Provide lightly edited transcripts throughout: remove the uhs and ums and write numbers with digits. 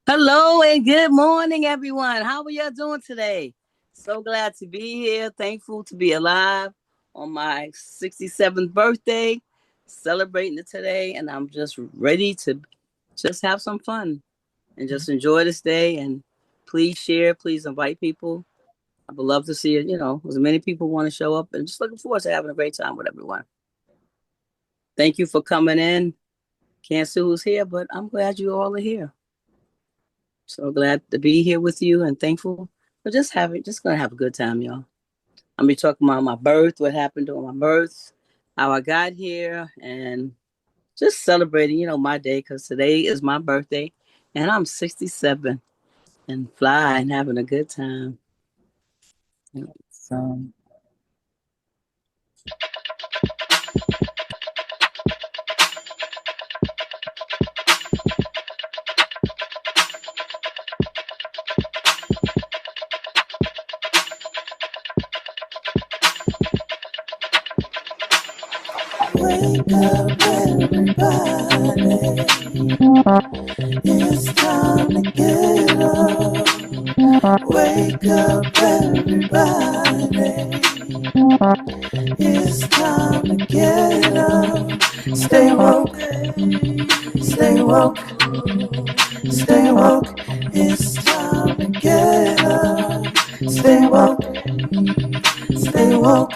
Hello and good morning, everyone. How are y'all doing today? So glad to be here. Thankful to be alive on my 67th birthday, celebrating it today. And I'm just ready to just have some fun and just enjoy this day. And please share, please invite people. I would love to see it, as many people want to show up and just looking forward to having a great time with everyone. Thank you for coming in. Can't see who's here, but I'm glad you all are here. So glad to be here with you and thankful for just gonna have a good time, y'all. I'm be talking about my birth, what happened during my birth, how I got here, and just celebrating, my day because today is my birthday, and I'm 67 and flying, having a good time. So wake up, everybody. It's time to get up. Wake up, everybody. It's time to get up. Stay woke, stay woke, stay woke. It's time to get up. Stay woke, stay woke,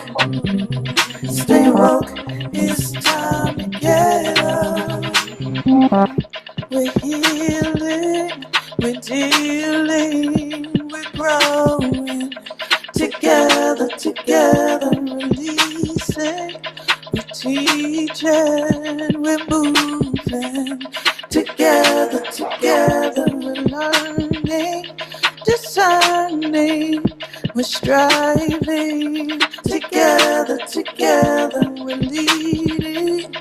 stay woke. It's time to get up. We're healing, we're dealing, we're growing. Together, together, releasing. We're teaching, we're moving. Together, together, we're learning, discerning, we're striving. Together, together, we're leading,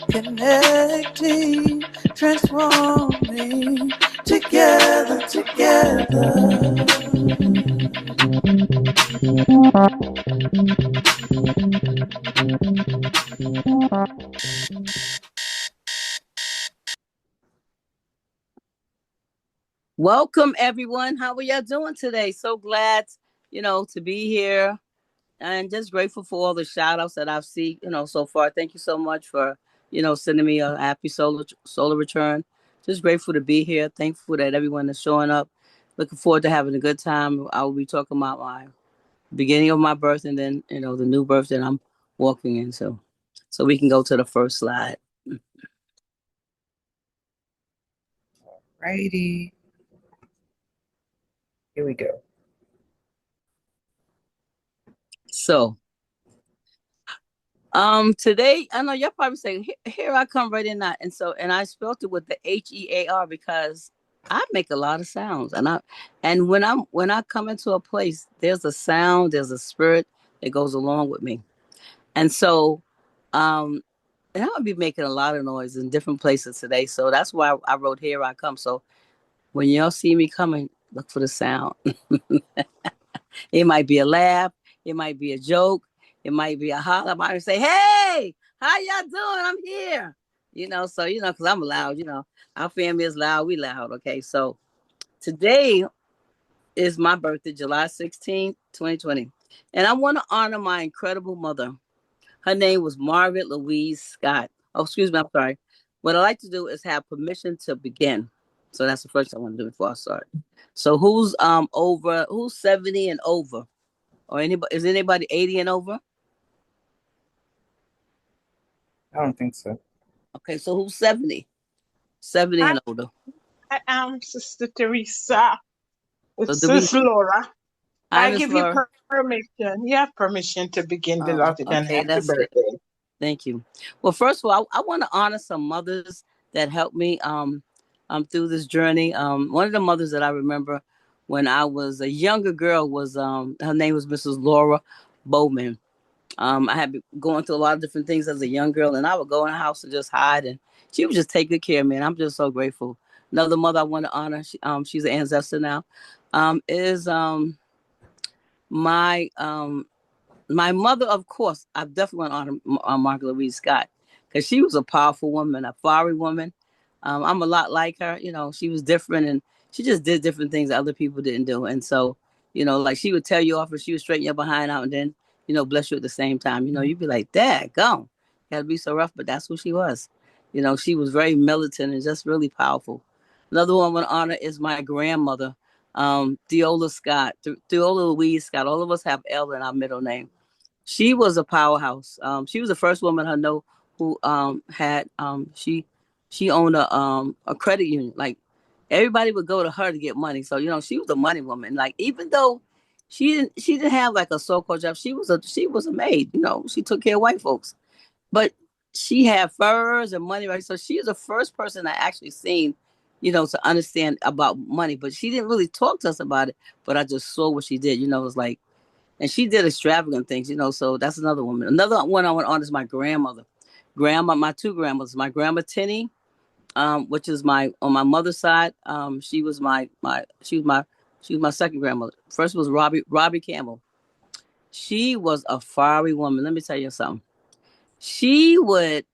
connecting, transforming. Together, together. welcome everyone. How are y'all doing today? So glad, to be here and just grateful for all the shout outs that I've seen, so far. Thank you so much for, sending me a happy solar return. Just grateful to be here. Thankful that everyone is showing up. Looking forward to having a good time. I will be talking about my beginning of my birth and then, the new birth that I'm walking in. So we can go to the first slide. Righty. Here we go. So today I know y'all probably saying here I come right in that, and I spelled it with the HEAR because I make a lot of sounds, and when I come into a place, there's a sound, there's a spirit that goes along with me, and so um, and I'm gonna be making a lot of noise in different places today, so that's why I wrote "Here I Come." So when y'all see me coming, look for the sound. It might be a laugh. It might be a joke. It might be a holler. I might say, "Hey, how y'all doing? I'm here." Because I'm loud. Our family is loud. We loud. Okay, so today is my birthday, July 16th, 2020, and I want to honor my incredible mother. Her name was Margaret Louise Scott. Oh, excuse me. I'm sorry. What I like to do is have permission to begin. So that's the first thing I want to do before I start. So who's 70 and over? Or anybody 80 and over? I don't think so. Okay, so who's 70? 70 I, and older. I am Sister Teresa. So It's do we Sis Laura. Hi, I Miss give you Laura. permission. You have permission to begin, beloved, and Okay, happy that's good. birthday. Thank you. Well, first of all, I want to honor some mothers that helped me through this journey. One of the mothers that I remember when I was a younger girl was her name was Mrs. Laura Bowman. I had been going through a lot of different things as a young girl, and I would go in the house and just hide, and she would just take good care of me, and I'm just so grateful. Another mother I want to honor, she's an ancestor now, is my my mother. Of course, I definitely want to honor Margaret Louise Scott because she was a powerful woman, a fiery woman. I'm a lot like her. She was different, and she just did different things that other people didn't do. And so, like she would tell you off, and she would straighten your behind out, and then, bless you at the same time. You'd be like, Dad, go. Gotta be so rough, but that's who she was. She was very militant and just really powerful. Another one I want to honor is my grandmother, Theola Scott, Theola Louise Scott. All of us have L in our middle name. She was a powerhouse. She was the first woman I know who had she owned a credit union. Like everybody would go to her to get money. So she was a money woman. Like even though she didn't have like a so-called job, she was a maid. She took care of white folks, but she had furs and money, right? So she was the first person I actually seen, to understand about money. But she didn't really talk to us about it. But I just saw what she did. It was like. And she did extravagant things, so that's another woman. Another one I want on is my grandmother. My two grandmothers. My grandma Tinny, which is on my mother's side. She was my second grandmother. First was Robbie Campbell. She was a fiery woman. Let me tell you something. She would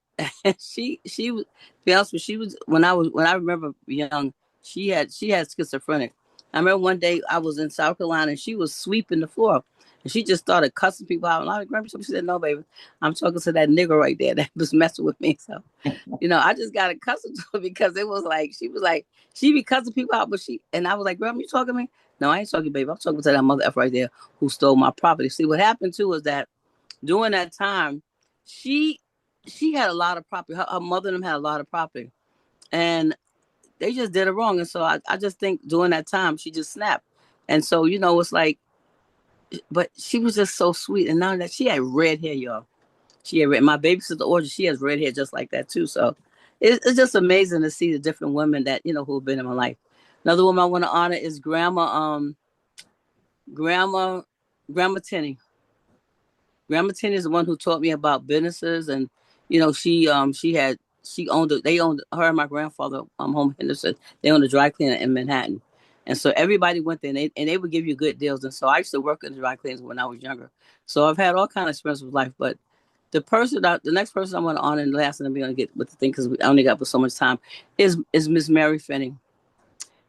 she was, to be honest with you, she was when I remember young, she had schizophrenic. I remember one day I was in South Carolina and she was sweeping the floor. And she just started cussing people out. And I was like, she said, no, baby, I'm talking to that nigga right there that was messing with me. So, I just got accustomed to it because it was like, she be cussing people out, and I was like, Grandma, you talking to me? No, I ain't talking, baby. I'm talking to that mother F right there who stole my property. See, what happened too is that during that time, she had a lot of property. Her mother and them had a lot of property. And they just did it wrong. And so I just think during that time, she just snapped. And so, it's like, but she was just so sweet. And now that she had red hair, y'all. She had red. My baby sister Audrey, she has red hair just like that too. So it's just amazing to see the different women that, who have been in my life. Another woman I want to honor is Grandma Tenny. Grandma Tin is the one who taught me about businesses, and they owned her and my grandfather home Henderson. They owned a dry cleaner in Manhattan, and so everybody went there, and they would give you good deals. And so I used to work in the dry cleaners when I was younger, so I've had all kind of experience with life. But the next person I want to honor, and the last thing I'm going to get with the thing because I only got for so much time, is Miss Mary Finney.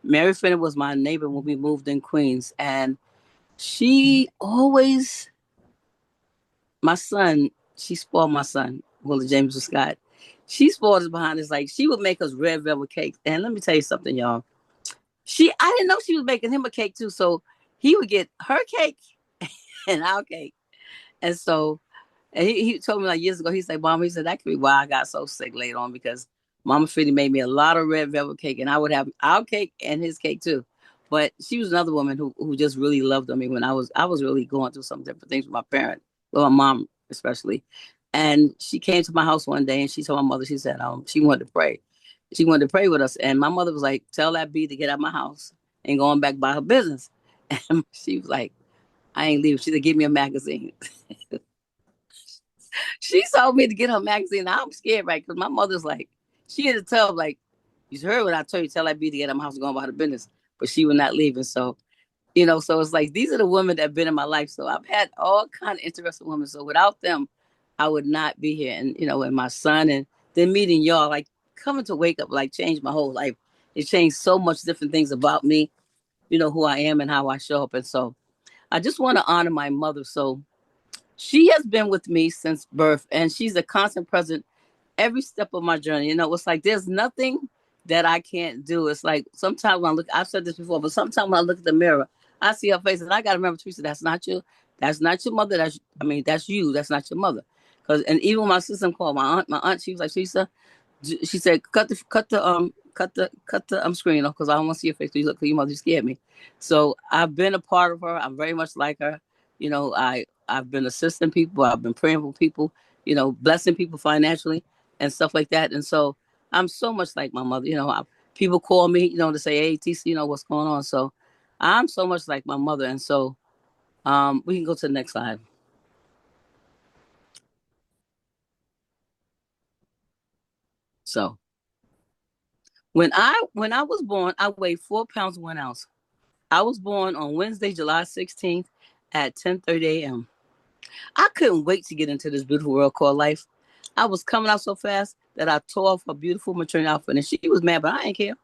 Mary Finney was my neighbor when we moved in Queens, and she always she spoiled my son, Willie James Scott. She spoiled us behind us. Like, she would make us red velvet cakes. And let me tell you something, y'all. I didn't know she was making him a cake too. So he would get her cake and our cake. And so he told me like years ago, he said, Mama, he said, that could be why I got so sick later on because Mama Fitty made me a lot of red velvet cake and I would have our cake and his cake too. But she was another woman who just really loved on me when I was really going through some different things with my parent, with my mom especially. And she came to my house one day and she told my mother, she said, she wanted to pray. She wanted to pray with us. And my mother was like, tell that B to get out of my house and go on back by her business. And she was like, I ain't leaving. She said, give me a magazine. She told me to get her magazine. Now I'm scared, right? Because my mother's like, she had to tell, like, you heard what I told you, tell that B to get out of my house and go on by her business. But she was not leaving. So, so it's like, these are the women that have been in my life. So I've had all kind of interesting women. So without them, I would not be here. And, and my son and then meeting y'all, like coming to wake up, like changed my whole life. It changed so much different things about me, who I am and how I show up. And so I just want to honor my mother. So she has been with me since birth and she's a constant present every step of my journey. It's like there's nothing that I can't do. It's like sometimes when I've said this before, but sometimes when I look at the mirror, I see her face and I got to remember, Teresa, that's not you. That's not your mother. That's you. That's not your mother. And even when my sister called my aunt, she was like, Teresa, she said, cut the screen off because I don't want to see your face. You look, your mother scared me. So I've been a part of her. I'm very much like her. I've been assisting people. I've been praying for people. Blessing people financially and stuff like that. And so I'm so much like my mother. People call me, to say, hey, Teesa, what's going on. So I'm so much like my mother. And so we can go to the next slide. So when I was born, I weighed 4 pounds 1 ounce. I was born on Wednesday, July 16th at 10:30 a.m. I couldn't wait to get into this beautiful world called life. I was coming out so fast that I tore off her beautiful maternity outfit, and she was mad, but I didn't care.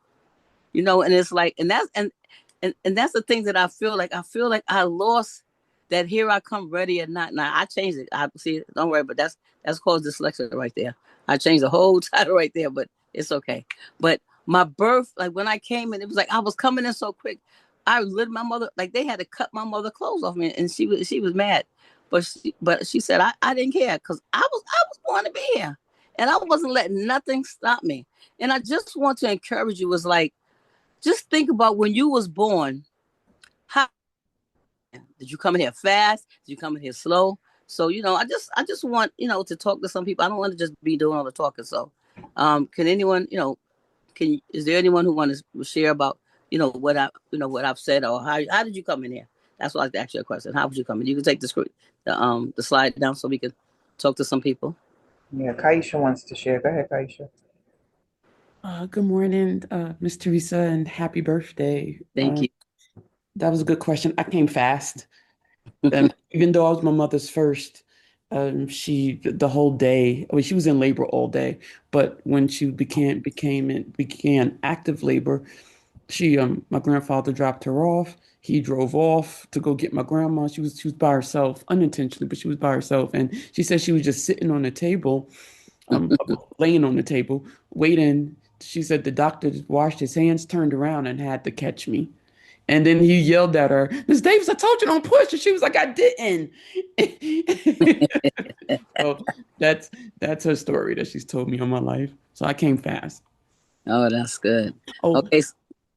And it's like, and that's the thing that I feel like. I feel like I lost that here I come ready or not. Now I changed it. I see. Don't worry, but that's called dyslexia right there. I changed the whole title right there, but it's okay. But my birth, like when I came in, it was like I was coming in so quick. I lit my mother, like they had to cut my mother clothes off me, and she was mad, but she said I didn't care because I was born to be here, and I wasn't letting nothing stop me. And I just want to encourage you, was like, just think about when you was born. How did you come in here fast? Did you come in here slow? So I just want to talk to some people. I don't want to just be doing all the talking. So, can anyone is there anyone who wants to share about what I've said, or how did you come in here? That's what I'd like to ask you a question. How would you come in? You can take the slide down so we can talk to some people. Yeah, Kaisha wants to share. Go ahead, Kaisha. Good morning, Miss Teresa, and happy birthday. Thank you. That was a good question. I came fast. Even though I was my mother's first, she the whole day. I mean, she was in labor all day, but when she began active labor, my grandfather dropped her off. He drove off to go get my grandma. She was by herself, unintentionally, but she was by herself, and she said she was just sitting on the table, laying on the table, waiting. She said the doctor washed his hands, turned around, and had to catch me. And then he yelled at her, Miss Davis, I told you don't push. And she was like, I didn't. So that's her story that she's told me all my life. So I came fast. Oh, that's good. Oh, Okay.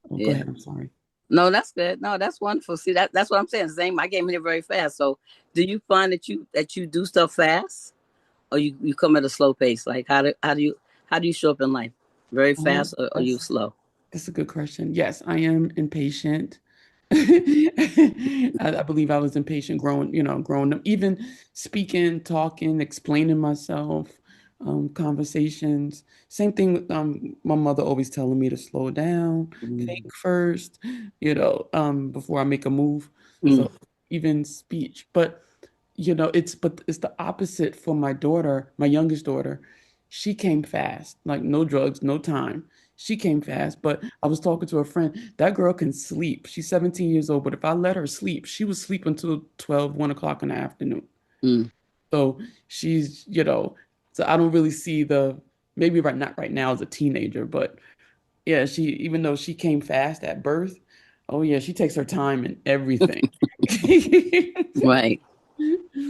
Go Yeah. ahead. I'm sorry. No, that's good. No, that's wonderful. See, that's what I'm saying. Same. I came in here very fast. So, do you find that you do stuff fast, or you come at a slow pace? Like how do you show up in life? Very fast, or are you slow? That's a good question. Yes, I am impatient. I believe I was impatient growing up, even speaking, talking, explaining myself, conversations. Same thing with my mother always telling me to slow down, think first, before I make a move. Mm. So even speech, but it's the opposite for my daughter, my youngest daughter. She came fast, like no drugs, no time. She came fast, but I was talking to a friend. That girl can sleep. She's 17 years old, but if I let her sleep, she would sleep until 12, 1 o'clock in the afternoon. Mm. So so I don't really see maybe not right now as a teenager, but yeah, even though she came fast at birth, oh yeah, she takes her time and everything. Right.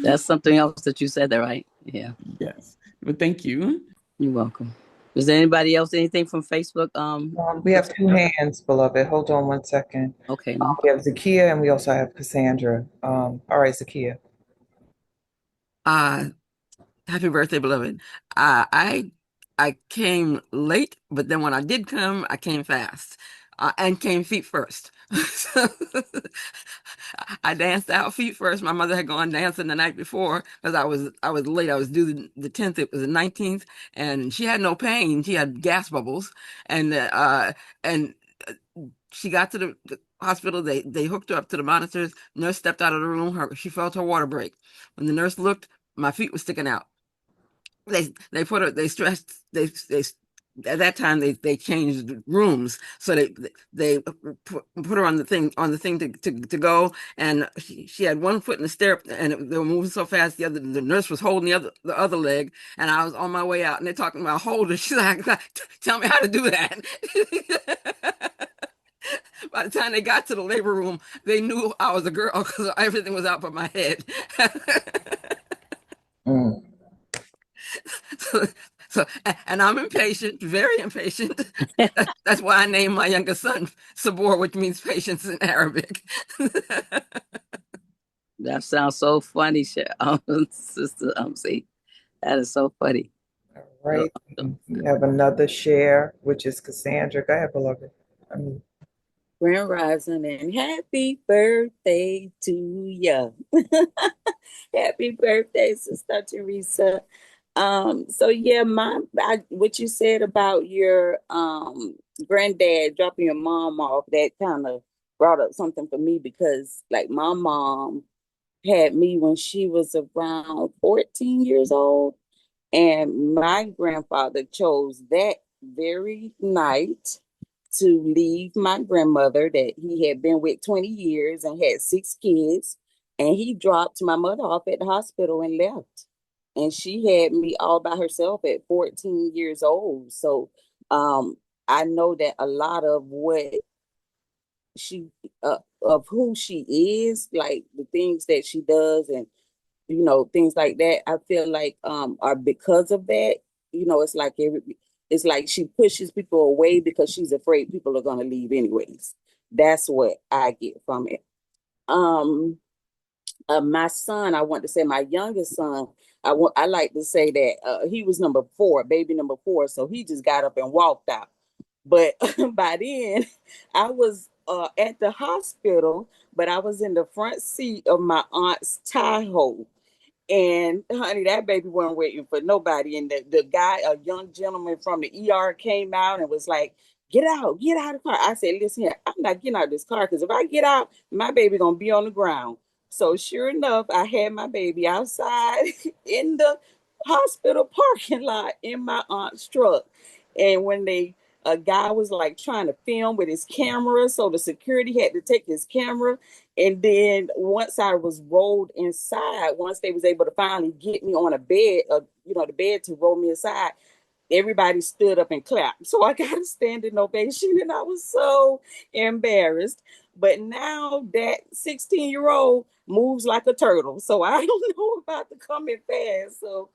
That's something else that you said there, right? Yeah. Yes, but thank you. You're welcome. Is there anybody else? Anything from Facebook? We have two hands, beloved. Hold on 1 second. Okay. No. We have Zakia and we also have Cassandra. All right, Zakia. Uh, Happy birthday, beloved. I came late, but then when I did come, I came fast, and came feet first. So, I danced out feet first. My mother had gone dancing the night before because I was late. I was due the 10th. It was the 19th, and she had no pain. She had gas bubbles, and she got to the hospital. They hooked her up to the monitors. Nurse stepped out of the room. She felt her water break. When the nurse looked, my feet were sticking out. They put her, they stressed, they at that time they changed rooms, so they put her on the thing to go, and she had one foot in the stirrup, and they were moving so fast. The nurse was holding the other leg, and I was on my way out, and they're talking about hold her. She's like, tell me how to do that. By the time they got to the labor room, they knew I was a girl because everything was out but my head. Mm. So, and I'm impatient, very impatient. That's why I named my youngest son Sabor, which means patience in Arabic. That sounds so funny, Sister. See, that is so funny. All right. We have another share, which is Cassandra. Go ahead, beloved. Grand Rising and happy birthday to you. Happy birthday, Sister Teresa. So yeah, what you said about your granddad dropping your mom off, that kind of brought up something for me because like my mom had me when she was around 14 years old, and my grandfather chose that very night to leave my grandmother that he had been with 20 years and had 6 kids. And he dropped my mother off at the hospital and left. And she had me all by herself at 14 years old. So um, I know that a lot of what she, of who she is, like the things that she does and things like that, I feel like are because of that. It's like it's like she pushes people away because she's afraid people are going to leave anyways. That's what I get from it. um my son, I want to say my youngest son, I like to say that he was number 4, baby number 4, so he just got up and walked out. But by then I was at the hospital, but I was in the front seat of my aunt's Tahoe. And honey, that baby wasn't waiting for nobody. And the guy, a young gentleman from the ER, came out and was like, get out of the car. I said, listen here, I'm not getting out of this car because if I get out, my baby gonna be on the ground. So sure enough, I had my baby outside in the hospital parking lot in my aunt's truck. And when a guy was like trying to film with his camera, so the security had to take his camera. And then once I was rolled inside, once they was able to finally get me on a bed, the bed to roll me aside, everybody stood up and clapped. So I got a standing ovation, and I was so embarrassed. But now that 16-year-old moves like a turtle, so I don't know about the coming fast. So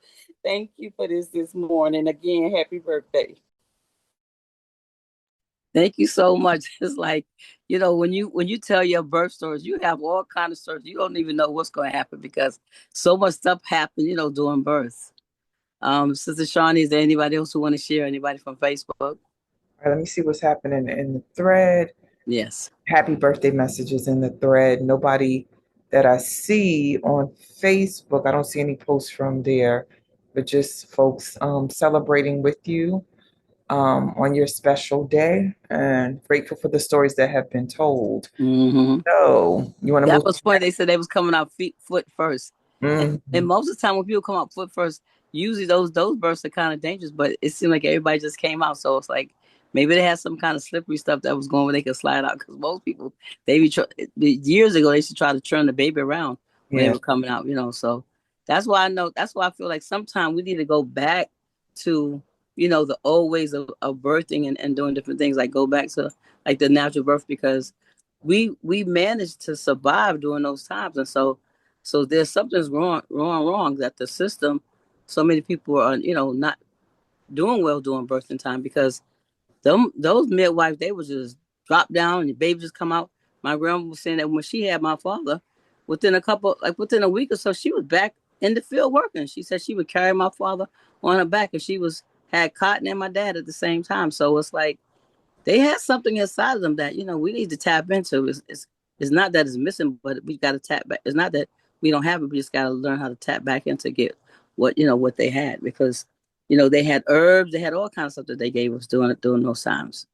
thank you for this morning. Again, happy birthday. Thank you so much. It's like, when you tell your birth stories, you have all kind of stories. You don't even know what's going to happen because so much stuff happened, during birth. Sister Shawnee, is there anybody else who want to share? Anybody from Facebook? All right, let me see what's happening in the thread. Yes. Happy birthday messages in the thread. Nobody that I see on Facebook. I don't see any posts from there, but just folks celebrating with you on your special day and grateful for the stories that have been told. Mm-hmm. So you want to That move? was funny. They said they was coming out foot first. And, Mm-hmm. and most of the time when people come out foot first, usually those births are kind of dangerous, but it seemed like everybody just came out. So it's like maybe they had some kind of slippery stuff that was going where they could slide out. Because most people, years ago, they used to try to turn the baby around when they Yeah, were coming out. So that's why I feel like sometimes we need to go back to, the old ways of birthing and doing different things, like go back to like the natural birth because we managed to survive during those times. And so there's something's wrong that the system, so many people are, not doing well during birthing time because those midwives, they would just drop down and the baby just come out. My grandma was saying that when she had my father, within a week or so, she was back in the field working. She said she would carry my father on her back, and she had Cotton and my dad at the same time. So it's like they had something inside of them that we need to tap into. It's not that it's missing, but we got to tap back. It's not that we don't have it. We just got to learn how to tap back in to get what they had because they had herbs, they had all kinds of stuff that they gave us during those times.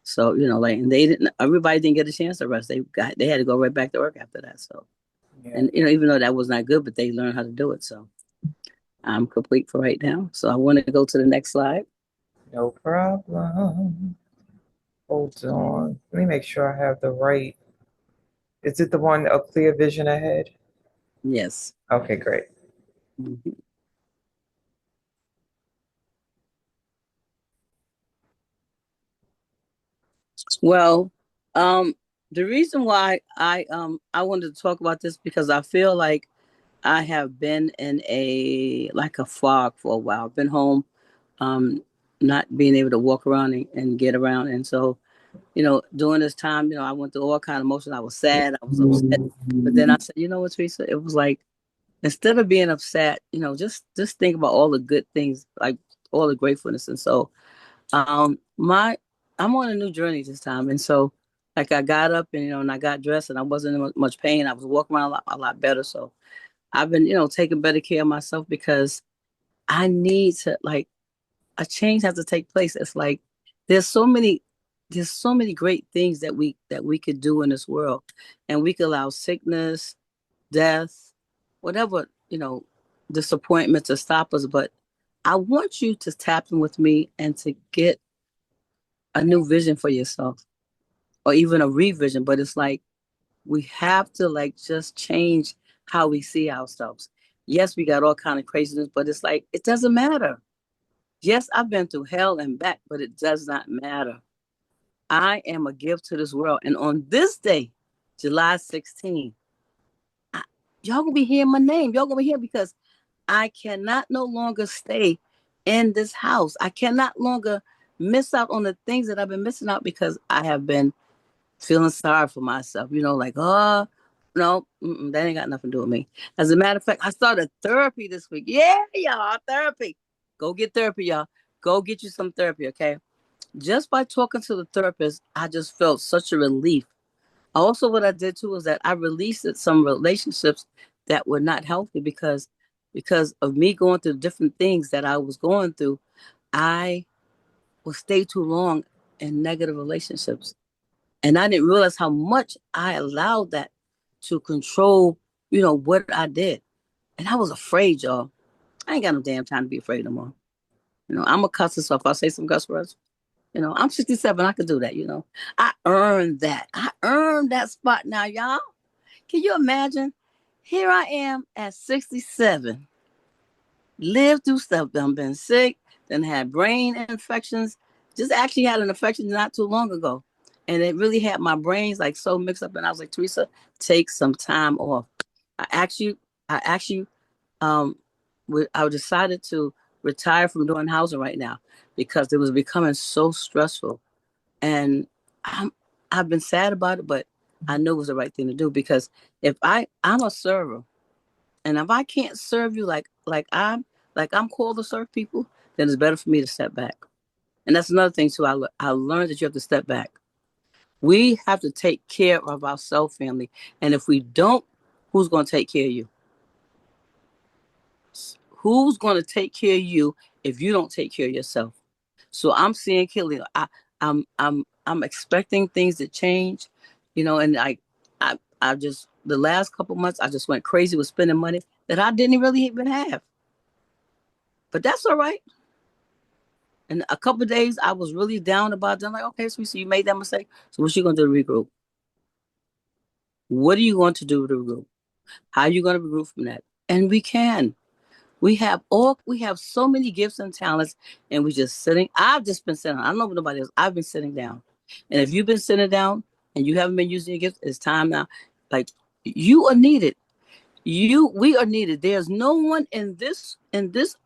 So and they didn't. Everybody didn't get a chance to rest. They had to go right back to work after that. So yeah, and even though that was not good, but they learned how to do it. So I'm complete for right now. So I want to go to the next slide. no problem. Hold on. Let me make sure I have the right. Is it the one, A Clear Vision Ahead? Yes. Okay, great. Mhm. Well, the reason why I wanted to talk about this because I feel like I have been in a fog for a while. I've been home, um, not being able to walk around and get around, and so during this time, I went through all kind of emotions. I was sad, I was upset, but then I said, you know what, Teresa, it was like instead of being upset, just think about all the good things, like all the gratefulness, and so my I'm on a new journey this time, and so like I got up and and I got dressed and I wasn't in much pain. I was walking around a lot better. So I've been taking better care of myself because I need to like a change has to take place. It's like there's so many there's so many great things that we could do in this world, and we could allow sickness, death, whatever disappointment to stop us. But I want you to tap in with me and to get a new vision for yourself, or even a revision. But it's like we have to like just change how we see ourselves. Yes, we got all kind of craziness, but it's like it doesn't matter. Yes, I've been through hell and back, but it does not matter. I am a gift to this world. And on this day, July 16th, y'all gonna be hearing my name. Y'all gonna be here because I cannot no longer stay in this house. I cannot longer miss out on the things that I've been missing out because I have been feeling sorry for myself. Like, oh, no, that ain't got nothing to do with me. As a matter of fact, I started therapy this week. Yeah, y'all, therapy. Go get therapy, y'all. Go get you some therapy, okay? Just by talking to the therapist, I just felt such a relief. Also, what I did too was that I released some relationships that were not healthy because of me going through different things that I was going through. I would stay too long in negative relationships, and I didn't realize how much I allowed that to control, what I did. And I was afraid, y'all. I ain't got no damn time to be afraid no more. I'm a cusser, so if I say some cuss words, I'm 67. I could do that. I earned that. I earned that spot now, y'all. Can you imagine? Here I am at 67, lived through stuff. I've been sick, then had brain infections. Just actually had an infection not too long ago. And it really had my brains like so mixed up. And I was like, Teresa, take some time off. I actually, um, I decided to retire from doing housing right now because it was becoming so stressful. And I'm, I've been sad about it, but I knew it was the right thing to do because if I'm a server, and if I can't serve you like I'm called to serve people, then it's better for me to step back. And that's another thing too. I learned that you have to step back. We have to take care of ourselves, family. And if we don't, who's going to take care of you? Who's going to take care of you if you don't take care of yourself? So I'm seeing Kelly. I'm expecting things to change, and I just the last couple months I just went crazy with spending money that I didn't really even have. But that's all right. And a couple of days I was really down about it. I'm like, okay, so you made that mistake. So what you gonna do to regroup? What are you going to do to regroup? How are you gonna regroup from that? And we can. We have so many gifts and talents, and we just sitting. I've just been sitting. I don't know about nobody else. I've been sitting down. And if you've been sitting down and you haven't been using your gifts, it's time now. Like you are needed. We are needed. There's no one in this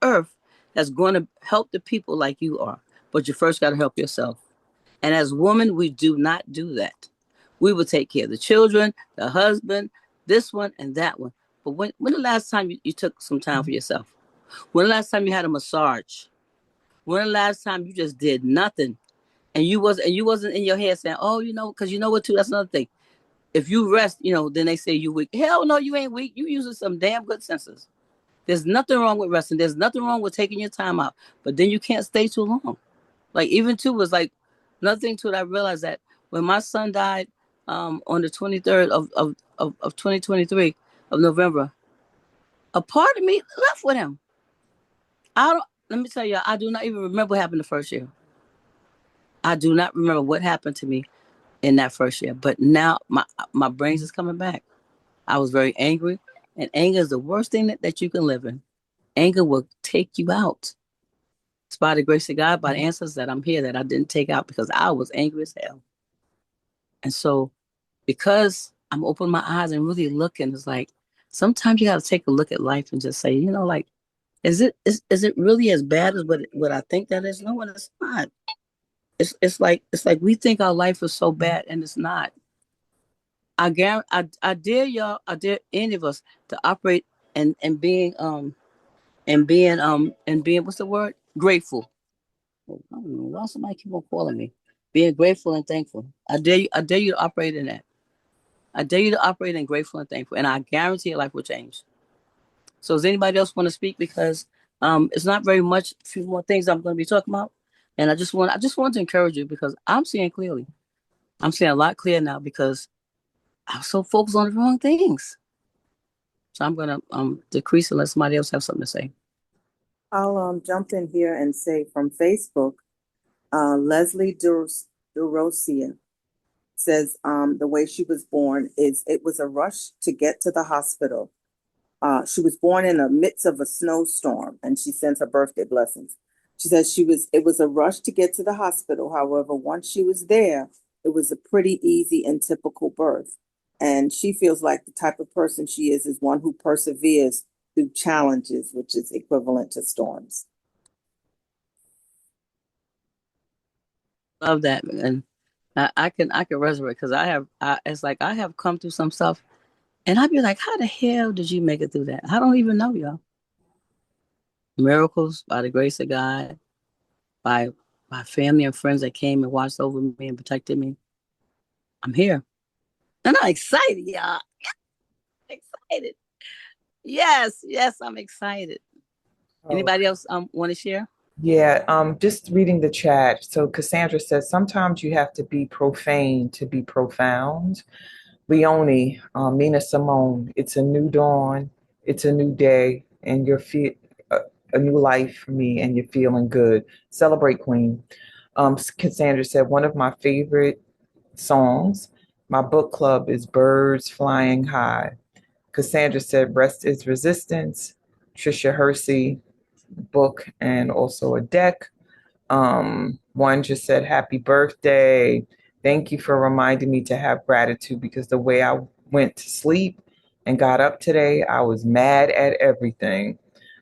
earth that's going to help the people like you are. But you first got to help yourself. And as women, we do not do that. We will take care of the children, the husband, this one and that one. But when the last time you took some time for yourself? When the last time you had a massage? When the last time you just did nothing and you wasn't in your head saying, oh, because you know what too? That's another thing. If you rest, then they say you weak. Hell no, you ain't weak. You using some damn good senses. There's nothing wrong with resting. There's nothing wrong with taking your time out. But then you can't stay too long. Like even too was like another thing too that I realized that when my son died on the 23rd of 2023 of November, a part of me left with him. I don't. Let me tell you, I do not even remember what happened the first year. I do not remember what happened to me in that first year. But now my brains is coming back. I was very angry, and anger is the worst thing that you can live in. Anger will take you out. It's by the grace of God, by the answers that I'm here that I didn't take out because I was angry as hell. And so, because I'm opening my eyes and really looking, it's like sometimes you got to take a look at life and just say, like, is it really as bad as what I think that is? No, and it's not. It's like we think our life is so bad, and it's not. I dare y'all, I dare any of us to operate and being what's the word? Grateful. I don't know why somebody keep on calling me. Being grateful and thankful. I dare you to operate in that. I dare you to operate in grateful and thankful, and I guarantee your life will change. So does anybody else want to speak? Because it's not very much. A few more things I'm going to be talking about, and I just want to encourage you because I'm seeing clearly. I'm seeing a lot clearer now because I was so focused on the wrong things. So I'm gonna decrease unless somebody else have something to say. I'll jump in here and say from Facebook, Leslie DeRosia says the way she was born is it was a rush to get to the hospital. She was born in the midst of a snowstorm, and she sends her birthday blessings. She says it was a rush to get to the hospital. However, once she was there, it was a pretty easy and typical birth. And she feels like the type of person she is one who perseveres through challenges, which is equivalent to storms. Love that, and I can resonate because it's like I have come through some stuff, and I'd be like, how the hell did you make it through that? I don't even know, y'all. Miracles by the grace of God, by my family and friends that came and watched over me and protected me. I'm here, and I'm excited, y'all. Excited. Yes, yes, I'm excited. Anybody else want to share? Yeah, just reading the chat. So Cassandra says sometimes you have to be profane to be profound. Leonie, Nina Simone, it's a new dawn, it's a new day, and a new life for me, and you're feeling good. Celebrate, Queen. Cassandra said one of my favorite songs. My book club is Birds Flying High. Cassandra said rest is resistance. Trisha Hersey, book and also a deck. One just said, happy birthday. Thank you for reminding me to have gratitude because the way I went to sleep and got up today, I was mad at everything.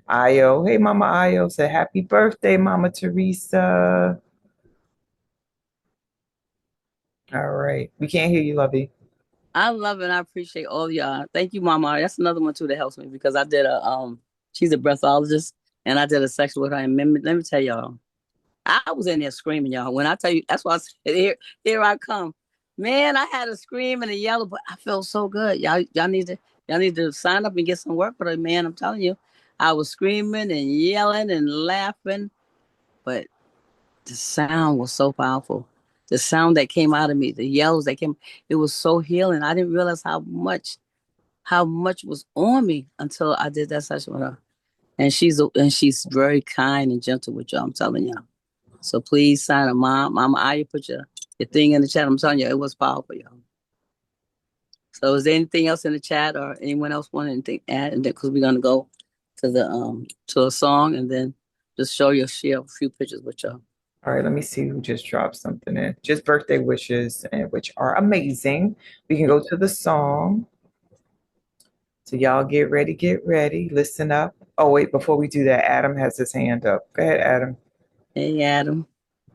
Io, hey, Mama Io said, happy birthday, Mama Teresa. All right. We can't hear you, Lovey. I love and I appreciate all y'all. Thank you, Mama. That's another one too that helps me because I did she's a breathologist and I did a section with her. And let me tell y'all, I was in there screaming, y'all. When I tell you, that's why I said, here I come. Man, I had a scream and a yell, but I felt so good. Y'all need to sign up and get some work with her, man. I'm telling you, I was screaming and yelling and laughing, but the sound was so powerful. The sound that came out of me, the yells that came, it was so healing. I didn't realize how much was on me until I did that session with her. And she's very kind and gentle with y'all. I'm telling y'all. So please sign up, Mama. I put your thing in the chat. I'm telling you, it was powerful, y'all. So is there anything else in the chat or anyone else want anything to add? And then because we're gonna go to the to a song and then just share a few pictures with y'all. All right, let me see who just dropped something in. Just birthday wishes, and which are amazing. We can go to the song. So y'all get ready, listen up. Oh, wait, before we do that, Adam has his hand up. Go ahead, Adam. Hey, Adam.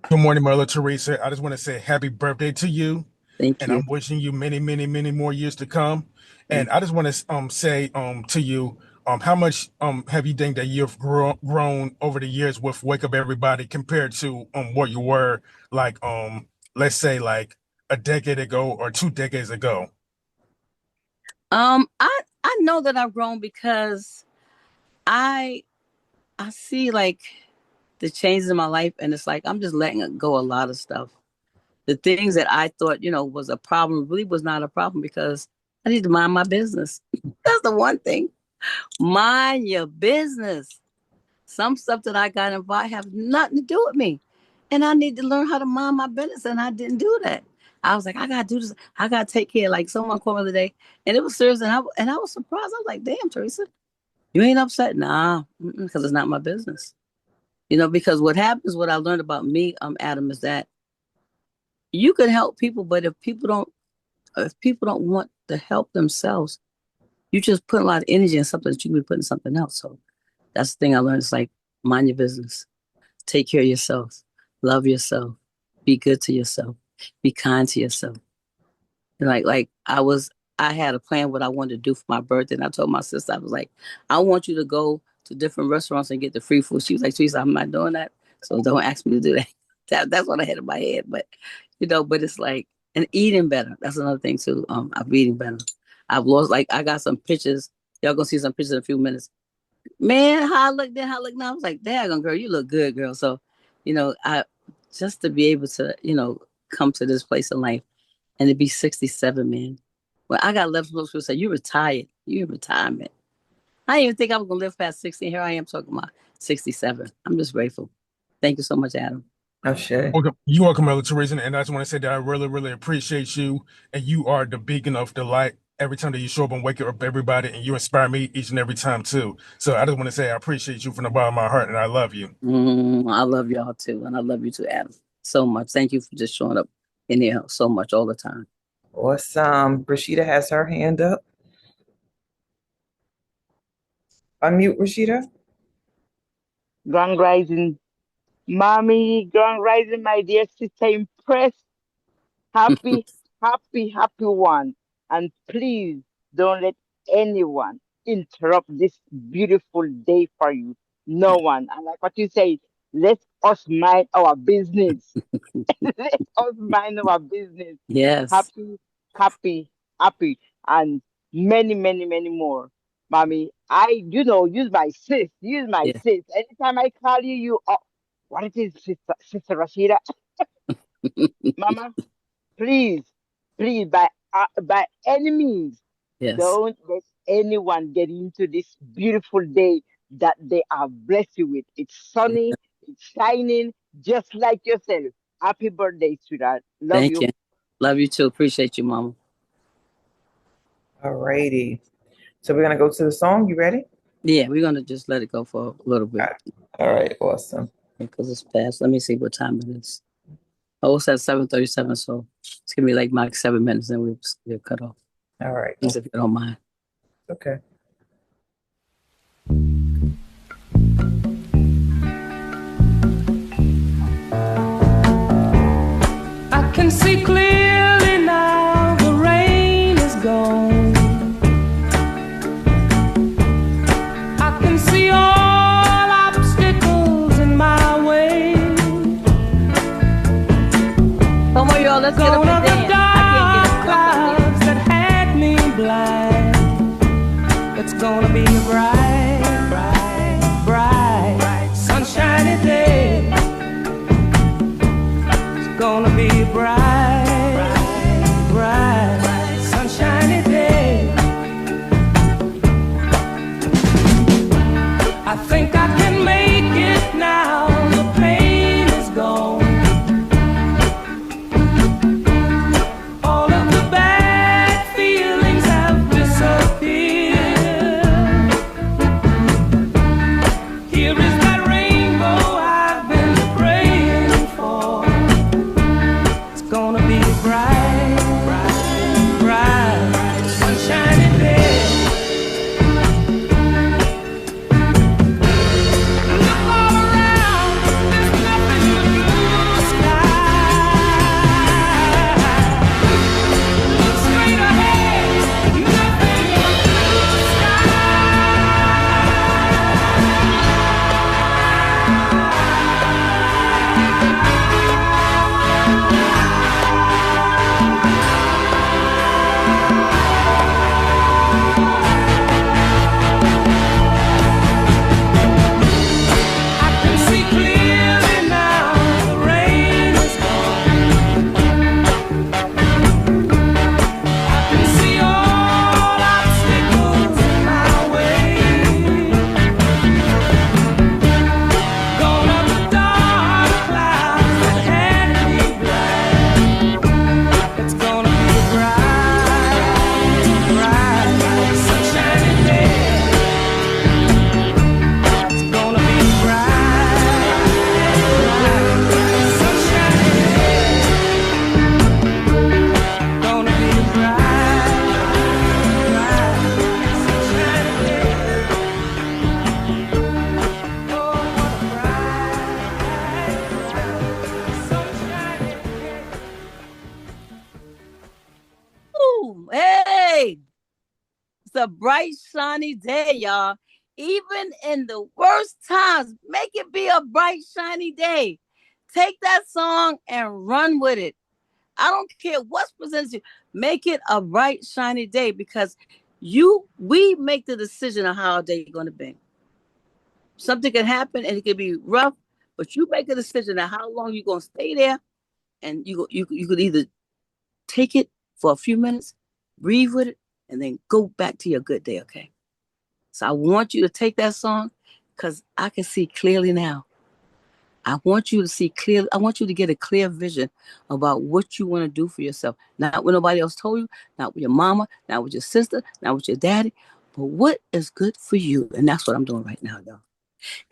Good morning, Mother Teresa. I just want to say happy birthday to you, Thank and you. I'm wishing you many, many, many more years to come. Thank And I just want to say to you how much have you think that you've grown over the years with Wake Up Everybody compared to what you were like let's say like a decade ago or 2 decades ago? I know that I've grown because I I see like the changes in my life, and it's like I'm just letting go a lot of stuff. The things that I thought, was a problem really was not a problem because I need to mind my business. That's the one thing. Mind your business. Some stuff that I got involved have nothing to do with me. And I need to learn how to mind my business. And I didn't do that. I was like, I gotta do this. I gotta take care. Like someone called me the other day, and it was serious, and I was surprised. I was like, damn, Teresa, you ain't upset? Nah, because it's not my business. Because what happens, what I learned about me, Adam, is that you can help people, but if people don't want to help themselves, you just put a lot of energy in something that you can be putting something else. So that's the thing I learned. It's like mind your business, take care of yourself, love yourself, be good to yourself, be kind to yourself. And I had a plan what I wanted to do for my birthday, and I told my sister, I was like, I want you to go to different restaurants and get the free food. She was like, Teresa, I'm not doing that, so don't ask me to do that. That's what I had in my head, but it's like, and eating better. That's another thing too. I'm eating better. I've lost, like, I got some pictures. Y'all gonna see some pictures in a few minutes. Man, how I look then, how I look now. I was like, daggone girl, you look good, girl. So, I just to be able to, come to this place in life and to be 67, man. Well, I got left folks who say, you retired. You in retirement. I didn't even think I was gonna live past 60. Here I am talking about 67. I'm just grateful. Thank you so much, Adam. Ashe. Welcome. You are Camilla Teresa, and I just want to say that I really, really appreciate you, and you are the beacon of the light every time that you show up and wake up everybody, and you inspire me each and every time too. So I just want to say I appreciate you from the bottom of my heart, and I love you. I love y'all too, and I love you too, Adam, so much. Thank you for just showing up in here so much all the time. Awesome. Rashida has her hand up. Unmute, Rashida. Grand Rising. Mommy, Grand Rising, my dear sister, impressed. Happy, happy one. And please don't let anyone interrupt this beautiful day for you. No one. And like what you say, let us mind our business. Let us mind our business. Yes, Happy, happy, and many more. Mommy, use my sis. Use my yeah. sis. Anytime I call you, what it is, Sister Rashida? Mama, please, please, by any means, Yes. don't let anyone get into this beautiful day that they are blessed you with. It's sunny, it's shining, just like yourself. Happy birthday, sweetheart. Love Thank you. you. Love you too. Appreciate you, Mama. Alrighty. So we're gonna go to the song. You ready? Yeah, we're gonna just let it go for a little bit All right. Awesome. because it's past. Let me see what time it is. Oh, it's at 7:37, so it's gonna be like 7 minutes, then we'll cut off. All right. Please, if you don't mind. Okay. I can see clearly now the rain is gone. I can see all obstacles in my way. Come on, y'all, let's get up Gone are and the dance. dark clouds that had me blind. It's gonna be a bright, sunshiny day. It's gonna be a bright, sunshiny day. I think I can make it now. The pain is gone. All of the bad feelings have disappeared. Here is that rainbow I've been praying for. It's gonna be a bright, sunshiny day. Look all around, there's nothing but blue sky. Look straight ahead, nothing but blue I can see clearly now. The rain is gone. I can see all obstacles in my way. Gone are the dark clouds that had me blind. It's gonna be a bright, sunshiny day. It's gonna be bright, sunshiny day. Gonna be bright, sunshiny day. Oh, what a bright, sunshiny day. Ooh, hey, it's a bright, shiny day, y'all. Even in the worst times, make it be a bright, shiny day. Take that song and run with it. I don't care what's presented to you. Make it a bright, shiny day because we make the decision of how our day is going to be. Something can happen and it can be rough, but you make a decision of how long you're going to stay there, and you could either take it for a few minutes, breathe with it, and then go back to your good day. Okay. So I want you to take that song because I can see clearly now. I want you to see clearly. I want you to get a clear vision about what you want to do for yourself. Not what nobody else told you, not with your mama, not with your sister, not with your daddy, but what is good for you. And that's what I'm doing right now, y'all.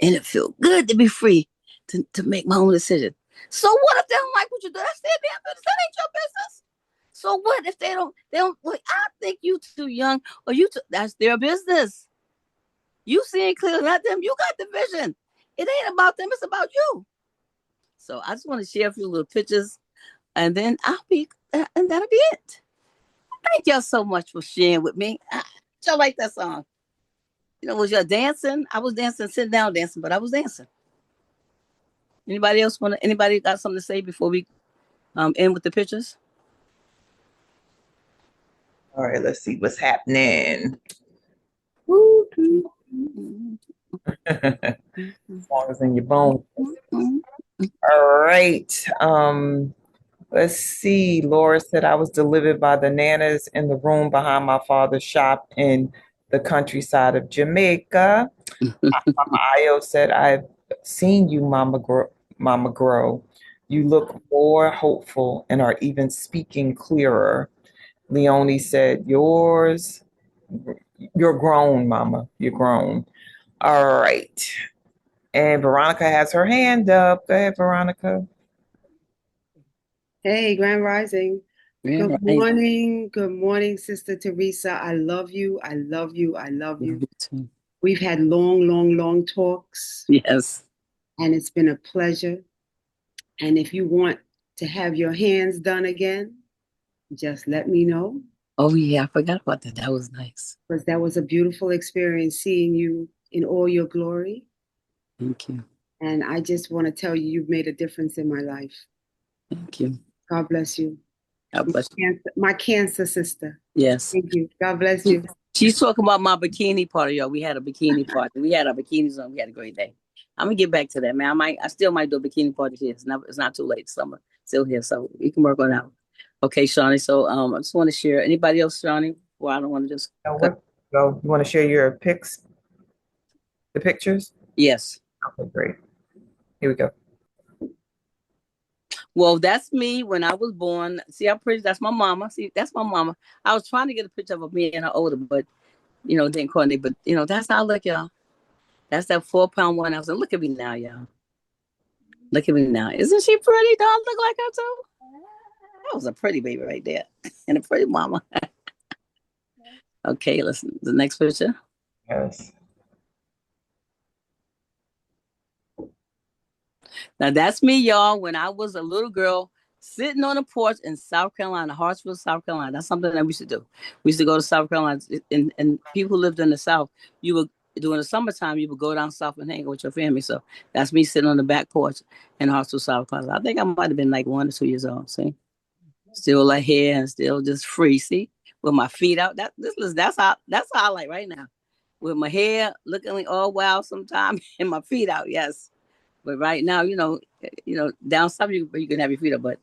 And it feels good to be free to make my own decision. So what if they don't like what you do? That's their damn business. That ain't your business. So what if they don't well, I think you too young or that's their business. You seeing clearly, not them. You got the vision. It ain't about them, it's about you. So I just want to share a few little pictures and then and that'll be it. Thank y'all so much for sharing with me. Y'all like that song? Was y'all dancing? I was dancing, sitting down dancing, but I was dancing. Anybody got something to say before we end with the pictures? All right, let's see what's happening. As long as in your bones. All right. Let's see. Laura said I was delivered by the nanas in the room behind my father's shop in the countryside of Jamaica. Mama Ayo said I've seen you, Mama grow. You look more hopeful and are even speaking clearer. Leonie said, you're grown, Mama. You're grown. All right. And Veronica has her hand up. Go ahead, Veronica. Hey, Grand Rising. Yeah, Good right. morning. Good morning, Sister Teresa. I love you. I love you. I love you. We've had long, long, long talks. Yes. And it's been a pleasure. And if you want to have your hands done again, just let me know. Oh, yeah. I forgot about that. That was nice. Because that was a beautiful experience seeing you in all your glory. Thank you. And I just want to tell you, you've made a difference in my life. Thank you. God bless you. God bless you. My cancer sister. Yes. Thank you. God bless you. She's talking about my bikini party, y'all. We had a bikini party. We had our bikinis on. We had a great day. I'm gonna get back to that, man. I still might do a bikini party here. It's not too late. Summer still here, so we can work on that. Okay, Shawnee. So I just want to share. Anybody else, Shawnee? Well, I don't want to just. You want to share your pics? The pictures? Yes. Okay, great. Here we go. Well, that's me when I was born. See how pretty? That's my mama. See, that's my mama. I was trying to get a picture of me and her older, but didn't coordinate. But that's how I look, y'all. That's that 4-pound one. I was like, look at me now, y'all. Look at me now. Isn't she pretty? Don't I look like her too? That was a pretty baby right there. And a pretty mama. Okay, listen. The next picture. Yes. Now that's me, y'all, when I was a little girl sitting on a porch in South Carolina, Hartsville, South Carolina. That's something that we used to do. We used to go to South Carolina, and people who lived in the South, you would, during the summertime, you would go down south and hang with your family. So that's me sitting on the back porch in Hartsville, South Carolina. I think I might have been like 1 or 2 years old. See, still like hair and still just free. See, with my feet out. That's how I like right now, with my hair looking like all wild sometimes and my feet out. Yes. But right now, down south you can have your feet up, but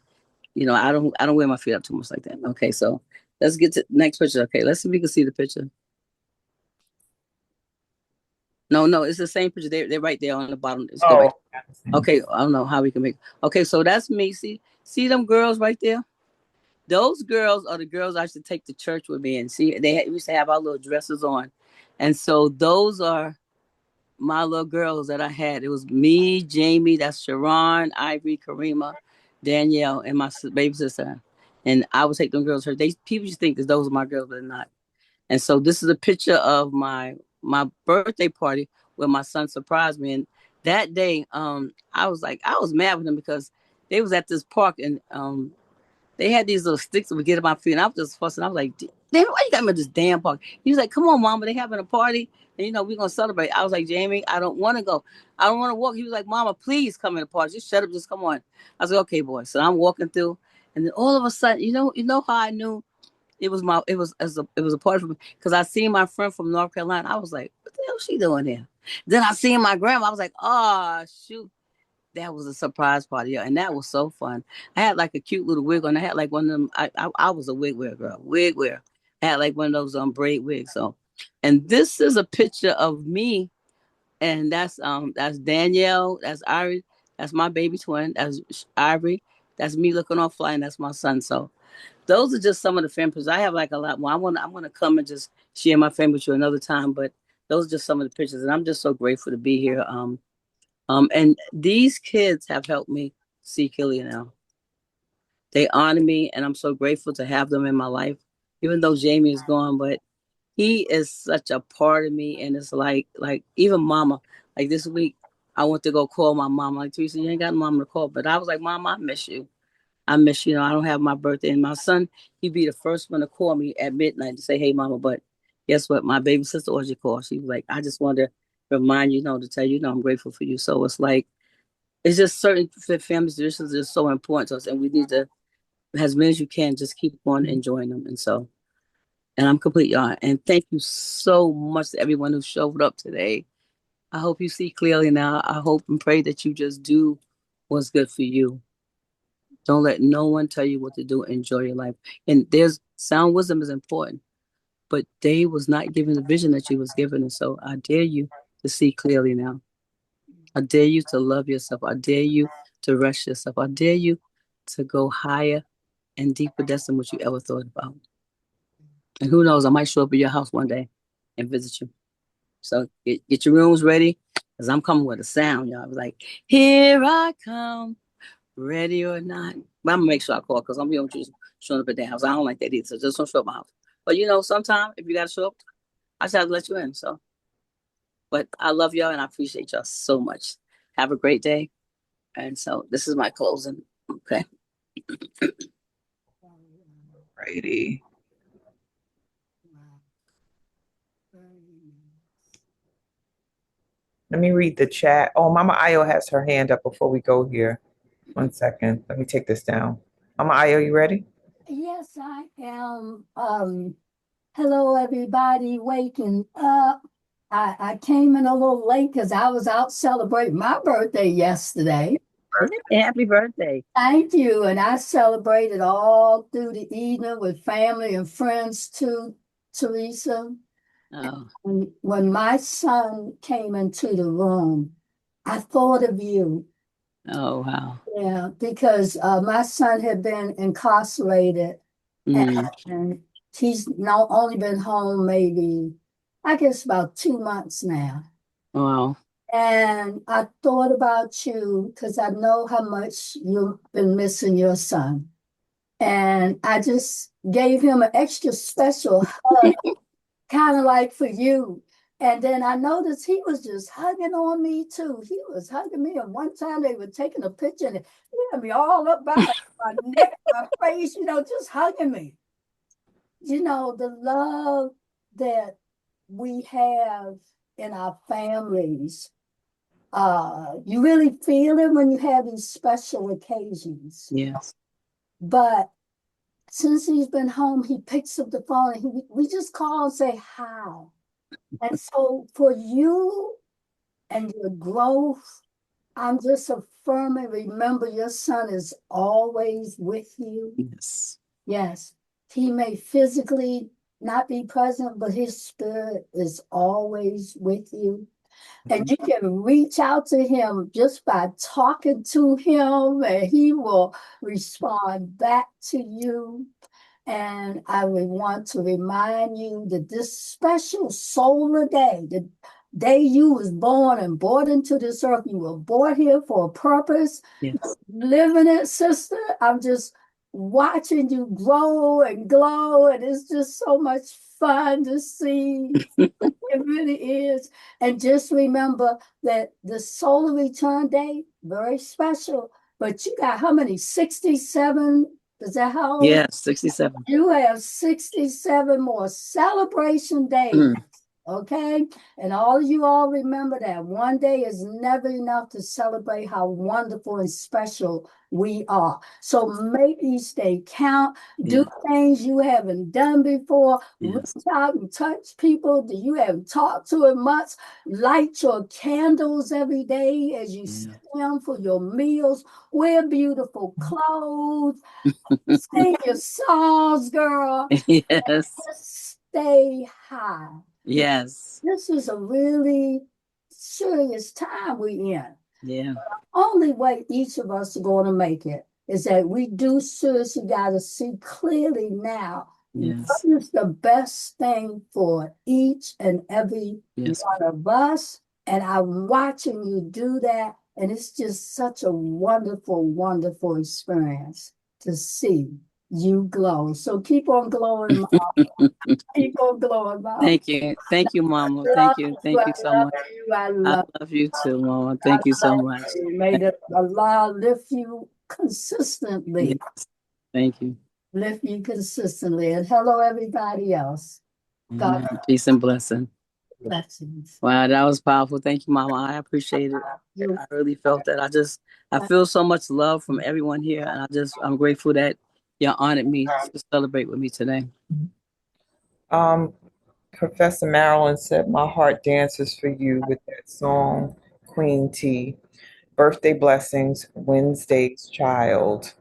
I don't wear my feet up too much like that. Okay, so let's get to the next picture. Okay, let's see if we can see the picture. No, it's the same picture. They're right there on the bottom. Let's go back. Okay, I don't know how we can make. Okay, so that's me. See them girls right there. Those girls are the girls I used to take to church with me, and see we used to have our little dresses on, and so those are my little girls that I had. It was me, Jamie, that's Sharon, Ivory, Karima, Danielle, and my baby sister. And I would take them girls to church. People just think that those are my girls, but they're not. And so this is a picture of my birthday party where my son surprised me. And that day, I was mad with him because they was at this park and they had these little sticks that would get in my feet. And I was just fussing. I was like, damn, why you got me at this damn park? He was like, come on, Mama, they having a party. And, we're going to celebrate. I was like, Jamie, I don't want to go. I don't want to walk. He was like, Mama, please come in the park. Just shut up. Just come on. I was like, okay, boy. So I'm walking through. And then all of a sudden, you know how I knew it was a party for me? Because I seen my friend from North Carolina. I was like, what the hell is she doing here? Then I seen my grandma. I was like, oh, shoot. That was a surprise party, and that was so fun. I had like a cute little wig on. I had like one of them. I was a wig wearer girl. Wig wearer. I had like one of those braid wigs. So, and this is a picture of me, and that's Danielle, that's Ari, That's my baby twin. That's Ivory. That's me looking off flying. That's my son. So those are just some of the family. I have like a lot more. I'm gonna come and just share my family with you another time. But those are just some of the pictures, and I'm just so grateful to be here. And these kids have helped me see Killian now. They honor me, and I'm so grateful to have them in my life. Even though Jamie is gone, but he is such a part of me, and it's like even Mama. Like this week, I went to go call my mom. Like Teresa, you ain't got mom to call, but I was like, Mom, I miss you. I miss you. I don't have my birthday, and my son, he'd be the first one to call me at midnight to say, "Hey, Mama." But guess what? My baby sister Audrey called. She was like, "I just wanted to remind you, to tell you, I'm grateful for you." So it's like it's just certain family traditions are so important to us, and we need to, as many as you can, just keep on enjoying them. And I'm complete, y'all. And thank you so much to everyone who showed up today. I hope you see clearly now. I hope and pray that you just do what's good for you. Don't let no one tell you what to do. Enjoy your life. And there's sound wisdom is important, but they was not given the vision that you was given. And so I dare you to see clearly now. I dare you to love yourself. I dare you to rest yourself. I dare you to go higher and deeper depths than what you ever thought about. And who knows, I might show up at your house one day and visit you. So get your rooms ready, because I'm coming with a sound, y'all. I was like, here I come, ready or not. But I'm going to make sure I call, because I'm going to showing up at their house. I don't like that either, so just don't show up at my house. But, sometimes if you got to show up, I just have to let you in. So, but I love y'all, and I appreciate y'all so much. Have a great day. And so this is my closing. Okay. Righty. Let me read the chat. Oh, Mama Ayo has her hand up before we go here. 1 second. Let me take this down. Mama Ayo, you ready? Yes, I am. Hello, everybody. Waking up. I came in a little late because I was out celebrating my birthday yesterday. Happy birthday. Thank you. And I celebrated all through the evening with family and friends too, Teresa. Oh. And when my son came into the room, I thought of you. Oh, wow. Yeah, because my son had been incarcerated. And he's now only been home maybe, I guess, about 2 months now. Wow. And I thought about you because I know how much you've been missing your son. And I just gave him an extra special hug, kind of like for you. And then I noticed he was just hugging on me too. He was hugging me. And one time they were taking a picture and he had me all up by my neck, my face, just hugging me. The love that we have in our families, you really feel it when you have these special occasions. Yes. But since he's been home, he picks up the phone and we just call and say hi. And so for you and your growth, I'm just affirming, remember your son is always with you. Yes. Yes. He may physically not be present, but his spirit is always with you. And you can reach out to him just by talking to him, and he will respond back to you. And I would want to remind you that this special solar day, the day you was born and brought into this earth, you were born here for a purpose. Yes. Living it, sister. I'm just watching you grow and glow, and it's just so much fun to see. It really is. And just remember that the solar return day, very special. But you got how many? 67? Is that how old? Yes, 67. You have 67 more celebration days. Okay. And all of you all remember that one day is never enough to celebrate how wonderful and special we are. So make these days count. Do things you haven't done before. Reach out and touch people that you haven't talked to in months. Light your candles every day as you sit down for your meals. Wear beautiful clothes. Sing your songs, girl. Yes. Stay high. Yes. This is a really serious time we in. Yeah. Only way each of us are going to make it is that we do seriously got to see clearly now Yes. what is the best thing for each and every Yes. one of us. And I'm watching you do that. And it's just such a wonderful, wonderful experience to see you glow. So keep on glowing, Mom. Keep on glowing, Mom. Thank you. Thank you, Mama. Love Thank you. you. Thank I you so love much. you. I I love love you too, Mama. I Thank you so love much. you. May the Allah lift you Yes. consistently. Thank you. Lift you consistently. And hello, everybody else. God Amen. Peace and blessing. blessings. Wow, that was powerful. Thank you, Mama. I appreciate it. You. I really felt that. I feel so much love from everyone here, and I'm grateful that you honored me to celebrate with me today. Um, Professor Marilyn said, "My heart dances for you with that song, Queen T. Birthday blessings, Wednesday's child."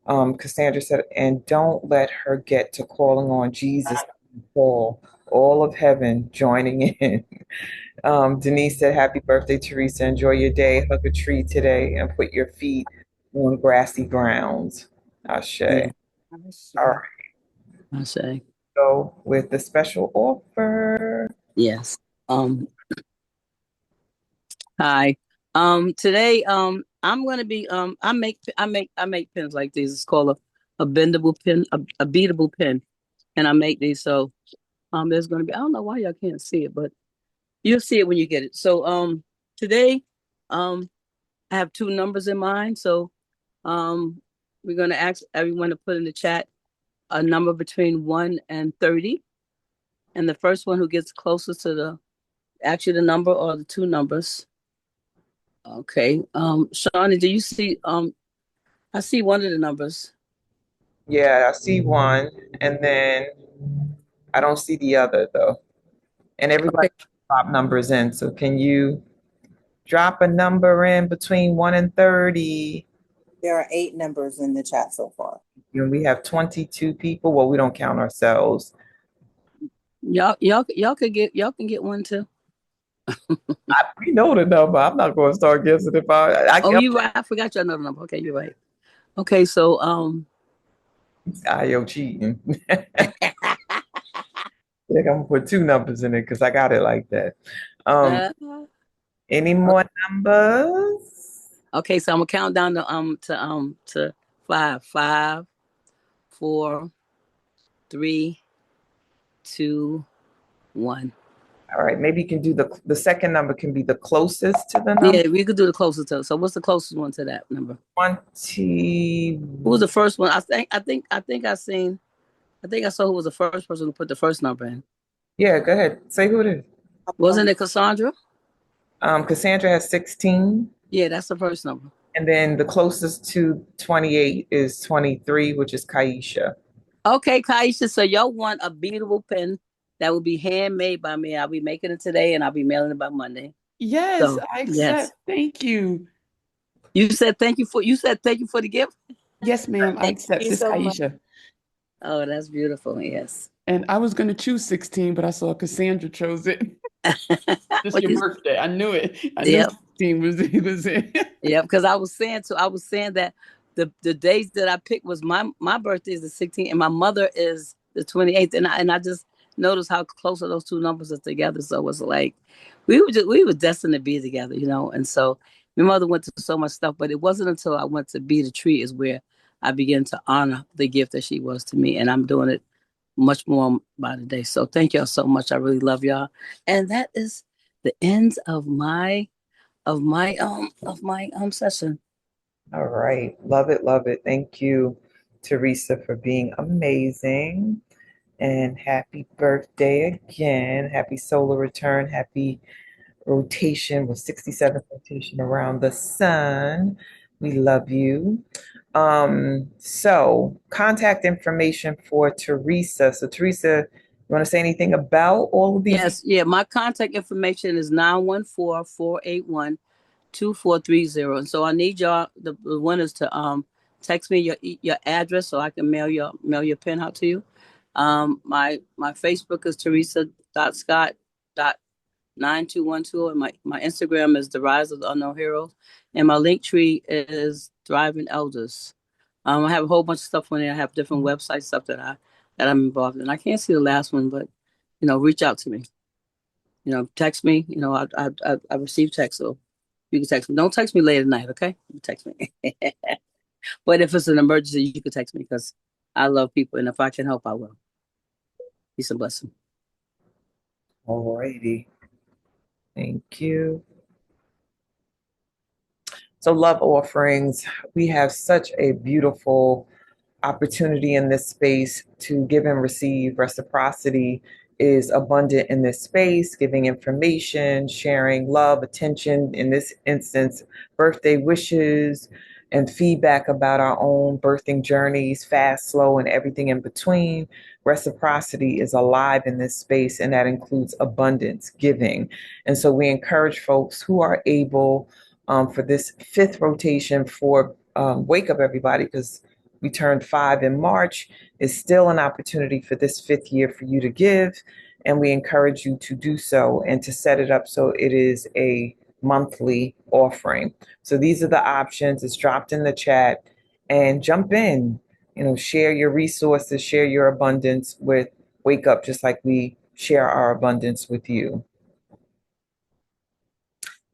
Cassandra said, "And don't let her get to calling on Jesus and Paul, all of heaven joining in." Denise said, "Happy birthday, Teresa. Enjoy your day. Hug a tree today and put your feet on grassy grounds." Ashe. Yeah, All right, I say go with the special offer. yes. Um, Hi. Today, I'm gonna be I make pens like these. It's called a bendable pen, a beatable pen, and I make these. So there's gonna be I don't know why y'all can't see it, but you'll see it when you get it. So today, um I have two numbers in mind. So we're gonna ask everyone to put in the chat a number between 1 and 30, and the first one who gets closest to the number or the two numbers. Okay. Shawnee, do you see I see one of the numbers. Yeah, I see one, and then I don't see the other though. And everybody Okay. drop numbers in. So can you drop a number in between 1 and 30? There are 8 numbers in the chat so far. And we have 22 people. Well, we don't count ourselves. Y'all can get one too. We know the number. I'm not going to start guessing if I Oh, you right. I forgot your another number. Okay, you're right. Okay, so IO cheating. Like I'm gonna put two numbers in it because I got it like that. Um, uh, any more numbers? okay, so I'm gonna count down to five. 5, 4, 3, 2, 1. All right, maybe you can do the second number can be the closest to the number. Yeah, we could do the closest to. So what's the closest one to that number? 20. Who was the first one? I think I saw who was the first person to put the first number in. Yeah, go ahead. Say who it is. Wasn't it Cassandra? Cassandra has 16, Yeah, that's the first number. and then the closest to 28 is 23, which is Kaisha. Okay, Kaisha, so y'all want a beatable pen that will be handmade by me. I'll be making it today and I'll be mailing it by Monday. Yes, So I yes. accept. Thank you. You said thank you for the gift. Yes, ma'am. I Thank accept you this, so much. Aisha. Oh, that's beautiful. Yes. And I was going to choose 16, but I saw Cassandra chose it. Just What your you birthday. I knew it. I knew Yep. 16 was it. Yeah, because I was saying that the days that I picked was my birthday is the 16th and my mother is the 28th, and I just noticed how close those two numbers are together. So it was like we were destined to be together, you know. And so my mother went to so much stuff, but it wasn't until I went to Be the Tree is where I began to honor the gift that she was to me, and I'm doing it much more by the day. So thank y'all so much. I really love y'all, and that is the end of my session. All right, love it, love it. Thank you, Teresa, for being amazing. And happy birthday again. Happy solar return. Happy rotation with 67th rotation around the sun. We love you. So contact information for Teresa. So Teresa, you want to say anything about all of these? Yes, yeah. My contact information is 914-481-2430. And so I need y'all the winners to text me your address so I can mail your pen out to you. My Facebook is Teresa.Scott. 9212. And my Instagram is The Rise of the Unknown Heroes. And my link tree is Thriving Elders. I have a whole bunch of stuff on there. I have different website stuff that I'm involved in. I can't see the last one, but reach out to me. Text me. I receive text, so you can text me. Don't text me late at night, okay? You text me. But if it's an emergency, you can text me because I love people, and if I can help, I will. Peace and blessing. All righty. Thank you. So, love offerings. We have such a beautiful opportunity in this space to give and receive. Reciprocity is abundant in this space, giving information, sharing love, attention, in this instance, birthday wishes, and feedback about our own birthing journeys, fast, slow, and everything in between. Reciprocity is alive in this space, and that includes abundance, giving. And so we encourage folks who are able for this fifth rotation for Wake Up Everybody, because we turned 5 in March, is still an opportunity for this fifth year for you to give. And we encourage you to do so and to set it up so it is a monthly offering. So these are the options. It's dropped in the chat, and jump in, share your resources, share your abundance with Wake Up, just like we share our abundance with you.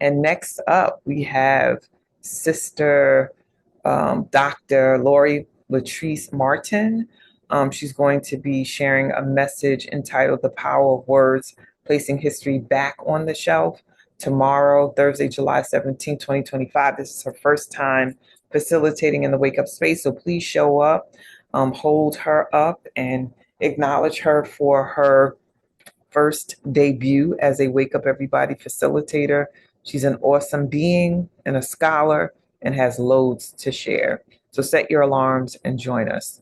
And next up, we have Sister Dr. Lori Latrice Martin. She's going to be sharing a message entitled The Power of Words, Placing History Back on the Shelf, tomorrow, Thursday, July 17, 2025. This is her first time facilitating in the Wake Up space, so please show up, hold her up, and acknowledge her for her first debut as a Wake Up Everybody facilitator. She's an awesome being and a scholar and has loads to share. So set your alarms and join us.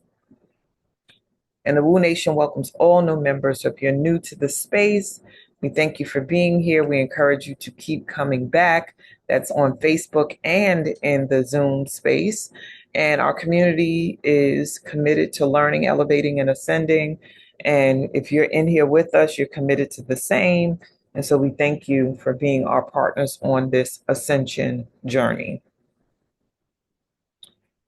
And the Woo Nation welcomes all new members. So if you're new to the space, we thank you for being here. We encourage you to keep coming back. That's on Facebook and in the Zoom space. And our community is committed to learning, elevating, and ascending. And if you're in here with us, you're committed to the same. And so we thank you for being our partners on this ascension journey.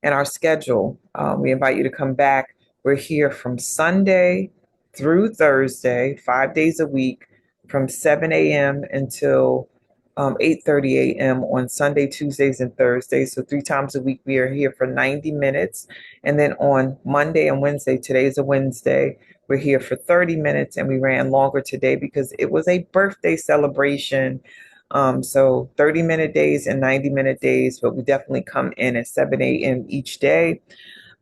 And our schedule, we invite you to come back. We're here from Sunday through Thursday, 5 days a week, from 7 a.m. until 8:30 a.m. on Sunday, Tuesdays, and Thursdays. So 3 times a week, we are here for 90 minutes. And then on Monday and Wednesday, today is a Wednesday, we're here for 30 minutes, and we ran longer today because it was a birthday celebration. So 30-minute days and 90-minute days, but we definitely come in at 7 a.m. each day.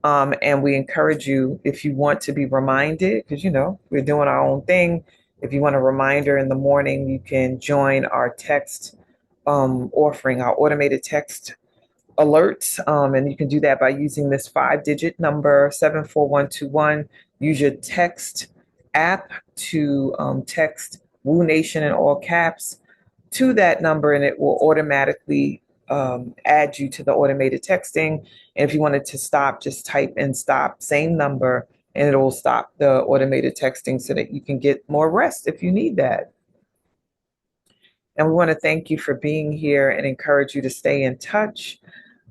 And we encourage you, if you want to be reminded, because, we're doing our own thing. If you want a reminder in the morning, you can join our text offering, our automated text alerts. And you can do that by using this 5-digit number, 74121. Use your text app to text Woo Nation in all caps to that number, and it will automatically add you to the automated texting. And if you wanted to stop, just type in stop, same number, and it will stop the automated texting so that you can get more rest if you need that. And we want to thank you for being here and encourage you to stay in touch.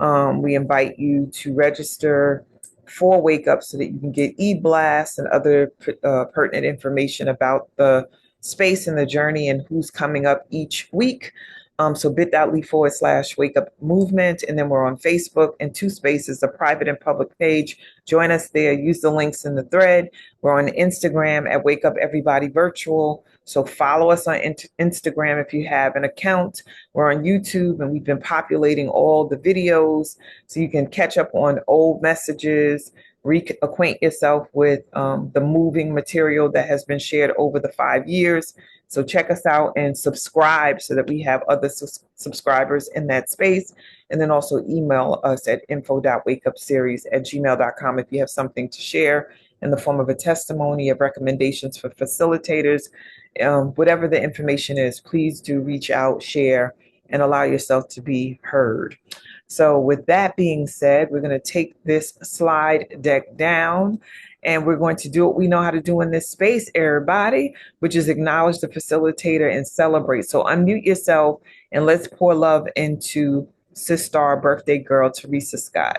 We invite you to register for Wake Up so that you can get e-blasts and other pertinent information about the space and the journey and who's coming up each week. So bit.ly/Wake Up Movement. And then we're on Facebook and 2 spaces, a private and public page. Join us there. Use the links in the thread. We're on Instagram at Wake Up Everybody Virtual. So follow us on Instagram if you have an account. We're on YouTube, and we've been populating all the videos so you can catch up on old messages, reacquaint yourself with the moving material that has been shared over the 5 years. So check us out and subscribe so that we have other subscribers in that space. And then also email us at info.wakeupseries@gmail.com if you have something to share in the form of a testimony, of recommendations for facilitators. Whatever the information is, please do reach out, share, and allow yourself to be heard. So with that being said, we're going to take this slide deck down, And we're going to do what we know how to do in this space, everybody, which is acknowledge the facilitator and celebrate. So unmute yourself and let's pour love into Sister birthday girl, Teresa Scott.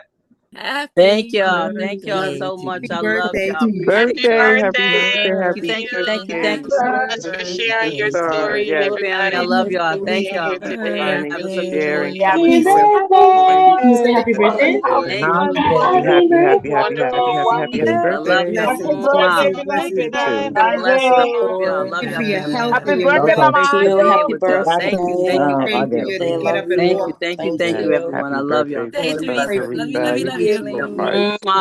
Thank y'all. Thank y'all so much. I love birthday y'all. to you. Birthday, Appreciate happy birthday, you. happy Thank you. Thank you. birthday. Thank you so much. Thanks for sharing your Sister, story, yes, Family, I everybody. love y'all. For Thank being y'all. here today. learning, Have a good sharing. Happy week. birthday! Happy birthday. Thank you. Happy I love birthday. y'all. Happy Mwah. birthday, God bless beloved you. You too. Be Dad. blessed. I love y'all. Thank Love you y'all, for your family. health Happy and your birthday, wealth. Great to Mama be here Auntie. with y'all. That's Thank you. me, Thank you. Praying for August. you to get up and Thank walk. you. Thank you. Thank Thank you, you. everyone. I Happy love birthday, y'all. Sister Bless. Teresa. You keep your heart Mwah.